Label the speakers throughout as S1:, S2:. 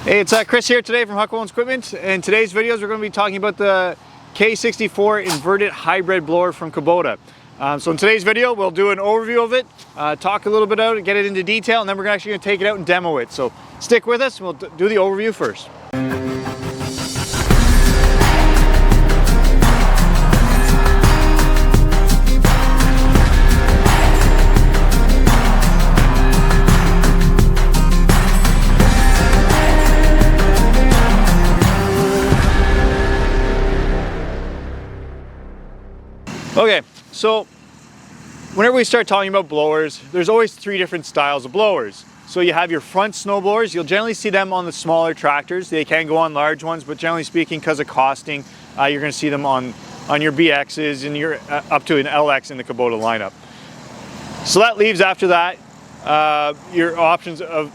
S1: Hey, it's Chris here today from Huckabones Equipment. In today's videos, we're going to be talking about the K64 inverted hybrid blower from Kubota. So in today's video, we'll do an overview of it, talk a little bit about it, get it into detail, and then we're actually going to take it out and demo it. So stick with us, and we'll do the overview first. Okay, so whenever we start talking about blowers, there's always three different styles of blowers. So you have your front snow blowers. You'll generally see them on the smaller tractors. They can go on large ones, but generally speaking, because of costing, you're going to see them on your BXs and your up to an LX in the Kubota lineup. So that leaves after that your options of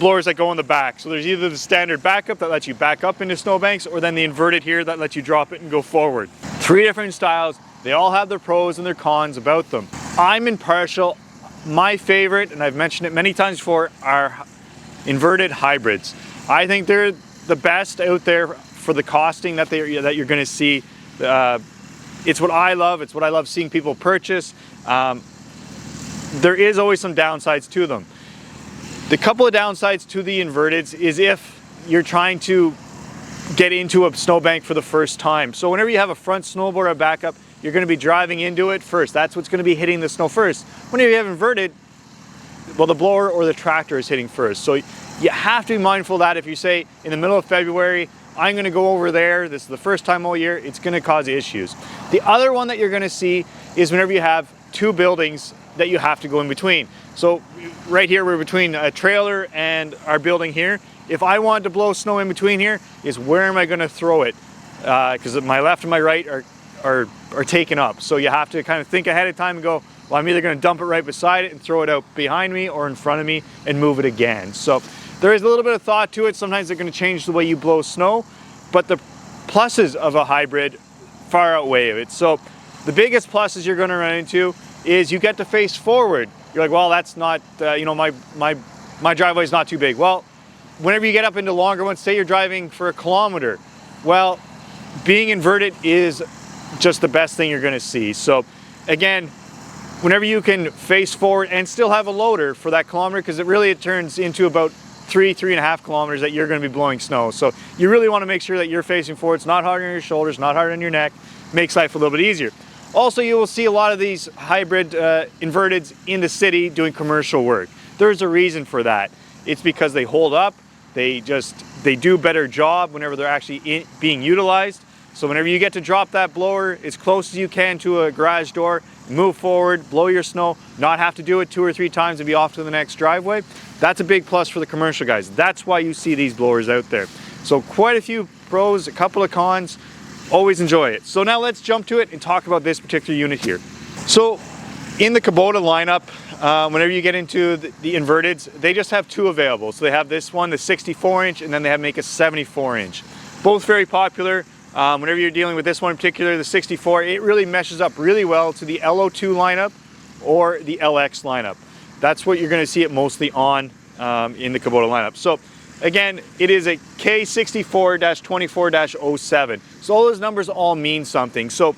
S1: blowers that go on the back. So there's either the standard backup that lets you back up into snowbanks, or then the inverted here that lets you drop it and go forward. Three different styles. They all have their pros and their cons about them. I'm impartial. My favorite, and I've mentioned it many times before, are inverted hybrids. I think they're the best out there for the costing that you're going to see. It's what I love. It's what I love seeing people purchase. There is always some downsides to them. The couple of downsides to the inverteds is if you're trying to get into a snowbank for the first time. So whenever you have a front snowblower or backup, you're going to be driving into it first. That's what's going to be hitting the snow first. Whenever you have inverted, well, the blower or the tractor is hitting first. So you have to be mindful of that. If you say in the middle of February, I'm going to go over there, this is the first time all year, it's going to cause issues. The other one that you're going to see is whenever you have two buildings that you have to go in between. So right here, we're between a trailer and our building here. If I wanted to blow snow in between here, is where am I going to throw it? Because my left and my right are taken up. So you have to kind of think ahead of time and go, well, I'm either going to dump it right beside it and throw it out behind me or in front of me and move it again. So there is a little bit of thought to it. Sometimes they're going to change the way you blow snow, but the pluses of a hybrid far outweigh it. So the biggest pluses you're going to run into is you get to face forward. You're like, well, that's not, my driveway is not too big. Well, whenever you get up into longer ones, say you're driving for 1 kilometer, well, being inverted is just the best thing you're going to see. So again, whenever you can face forward and still have a loader for that kilometer, because it turns into about 3.5 kilometers that you're going to be blowing snow. So you really want to make sure that you're facing forward. It's not hard on your shoulders, not hard on your neck. Makes life a little bit easier. Also, you will see a lot of these hybrid inverteds in the city doing commercial work. There's a reason for that. It's because they hold up. They do a better job whenever they're actually being utilized. So whenever you get to drop that blower as close as you can to a garage door, move forward, blow your snow, not have to do it 2 or 3 times and be off to the next driveway, that's a big plus for the commercial guys. That's why you see these blowers out there. So quite a few pros, a couple of cons, always enjoy it. So now let's jump to it and talk about this particular unit here. So in the Kubota lineup, whenever you get into the inverteds, they just have 2 available. So they have this one, the 64-inch, and then they make a 74-inch. Both very popular. Whenever you're dealing with this one in particular, the 64, it really meshes up really well to the LO2 lineup or the LX lineup. That's what you're going to see it mostly on in the Kubota lineup. So again, it is a K64-24-07. So all those numbers all mean something. So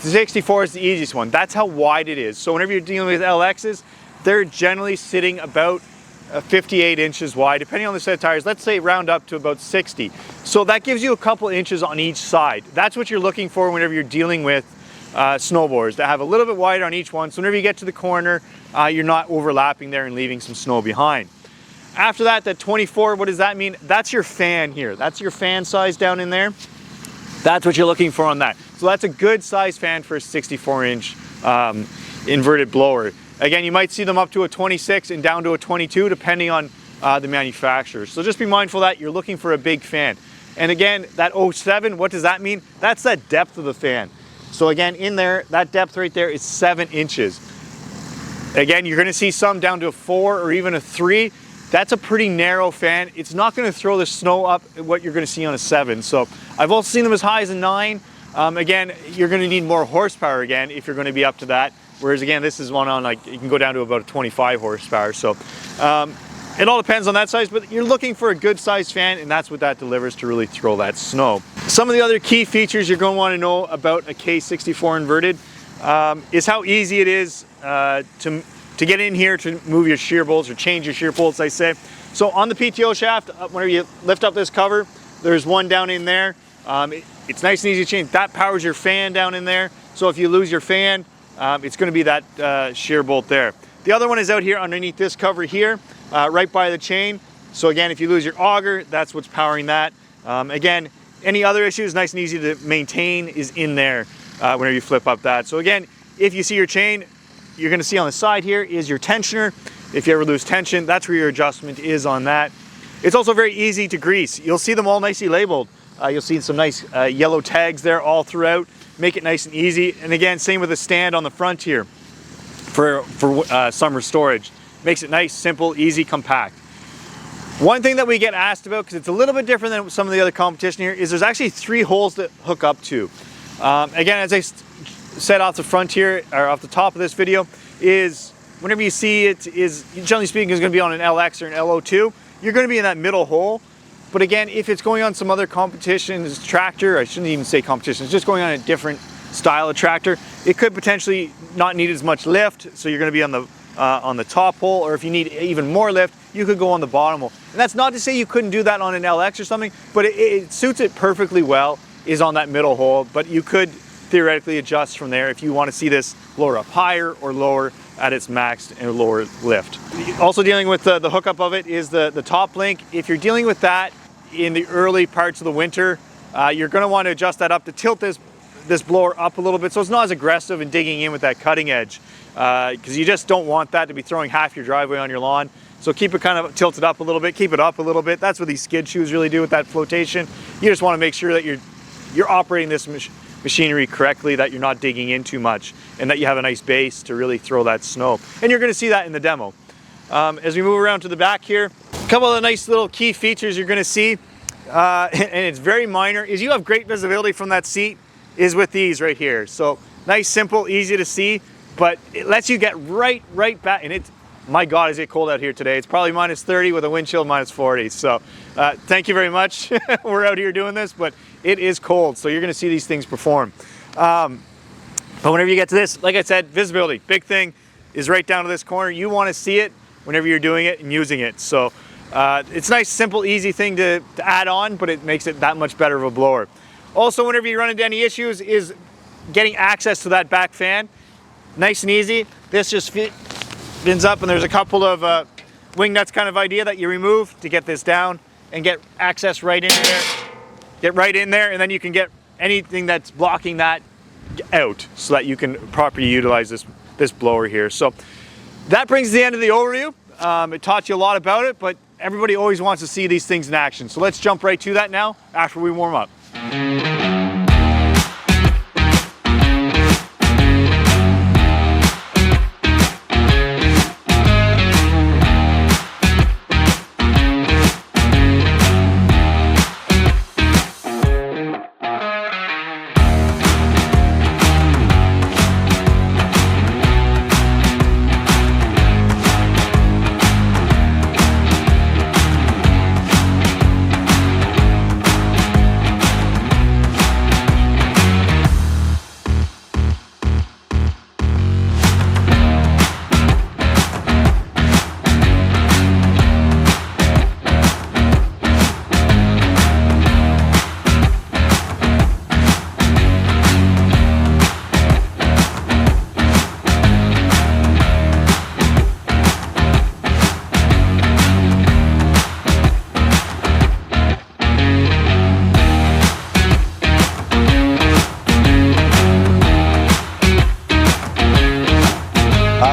S1: the 64 is the easiest one. That's how wide it is. So whenever you're dealing with LXs, they're generally sitting about 58 inches wide, depending on the set of tires. Let's say round up to about 60. So that gives you a couple inches on each side. That's what you're looking for whenever you're dealing with snowboards, to have a little bit wider on each one. So whenever you get to the corner, you're not overlapping there and leaving some snow behind. After that, that 24, what does that mean? That's your fan here. That's your fan size down in there. That's what you're looking for on that. So that's a good size fan for a 64-inch inverted blower. Again, you might see them up to a 26 and down to a 22, depending on the manufacturer. So just be mindful that you're looking for a big fan. And again, that 07, what does that mean? That's that depth of the fan. So again, in there, that depth right there is 7 inches. Again, you're going to see some down to a 4 or even a 3. That's a pretty narrow fan. It's not going to throw the snow up what you're going to see on a 7. So I've also seen them as high as a 9. Again, you're going to need more horsepower again if you're going to be up to that. Whereas again, this is one on, like, you can go down to about a 25 horsepower. So It all depends on that size, but you're looking for a good sized fan, and that's what that delivers to really throw that snow. Some of the other key features you're going to want to know about a K64 inverted is how easy it is to get in here to move your shear bolts or change your shear bolts, I say. So on the PTO shaft, whenever you lift up this cover, there's one down in there. It's nice and easy to change. That powers your fan down in there. So if you lose your fan, it's going to be that shear bolt there. The other one is out here underneath this cover here, right by the chain. So again, if you lose your auger, that's what's powering that. Again, any other issues, nice and easy to maintain, is in there whenever you flip up that. So again, if you see your chain, you're going to see on the side here is your tensioner. If you ever lose tension, that's where your adjustment is on that. It's also very easy to grease. You'll see them all nicely labeled. You'll see some nice yellow tags there all throughout. Make it nice and easy. And again, same with the stand on the front here for summer storage. Makes it nice, simple, easy, compact. One thing that we get asked about, because it's a little bit different than some of the other competition here, is there's actually 3 holes that hook up to. Again, as I said off the front here, or off the top of this video, is whenever you see it, is generally speaking is going to be on an LX or an LO2, you're going to be in that middle hole. But again, if it's going on some other competition's tractor, I shouldn't even say competition, it's just going on a different style of tractor, it could potentially not need as much lift, so you're going to be on the top hole, or if you need even more lift, you could go on the bottom hole. And that's not to say you couldn't do that on an LX or something, but it suits it perfectly well, is on that middle hole, but you could theoretically adjust from there if you want to see this blower up higher or lower at its maxed and lower lift. Also dealing with the hookup of it is the top link. If you're dealing with that in the early parts of the winter, you're going to want to adjust that up to tilt this blower up a little bit so it's not as aggressive in digging in with that cutting edge, because you just don't want that to be throwing half your driveway on your lawn. So keep it kind of tilted up a little bit, keep it up a little bit. That's what these skid shoes really do with that flotation. You just want to make sure that you're operating this machinery correctly, that you're not digging in too much, and that you have a nice base to really throw that snow. And you're going to see that in the demo. As we move around to the back here, a couple of the nice little key features you're going to see, and it's very minor, is you have great visibility from that seat, is with these right here. So nice, simple, easy to see, but it lets you get right back. And it's, my God, is it cold out here today. It's probably minus 30 with a wind chill minus 40. So thank you very much. We're out here doing this, but it is cold. So you're going to see these things perform. But whenever you get to this, like I said, visibility, big thing is right down to this corner. You want to see it whenever you're doing it and using it. So it's a nice, simple, easy thing to add on, but it makes it that much better of a blower. Also, whenever you run into any issues, is getting access to that back fan. Nice and easy. This just spins up, and there's a couple of wing nuts kind of idea that you remove to get this down and get access right in there. Get right in there, and then you can get anything that's blocking that out so that you can properly utilize this blower here. So that brings the end of the overview. It taught you a lot about it, but everybody always wants to see these things in action. So let's jump right to that now after we warm up.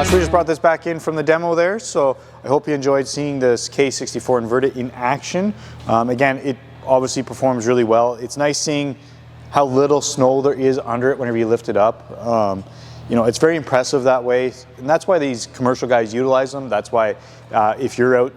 S1: So we just brought this back in from the demo there, so I hope you enjoyed seeing this K64 inverted in action. Again, it obviously performs really well. It's nice seeing how little snow there is under it whenever you lift it up. You know, it's very impressive that way, and that's why these commercial guys utilize them. That's why if you're out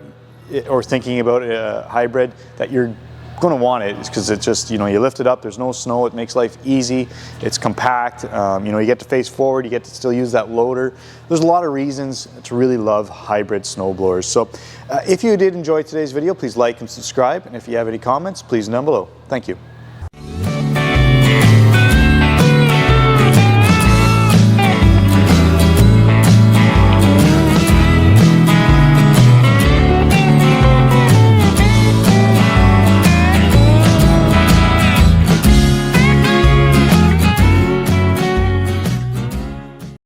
S1: or thinking about a hybrid, that you're going to want it because it's just, you know, you lift it up, there's no snow, it makes life easy, it's compact, you know, you get to face forward, you get to still use that loader. There's a lot of reasons to really love hybrid snowblowers. So if you did enjoy today's video, please like and subscribe, and if you have any comments, please down below. Thank you.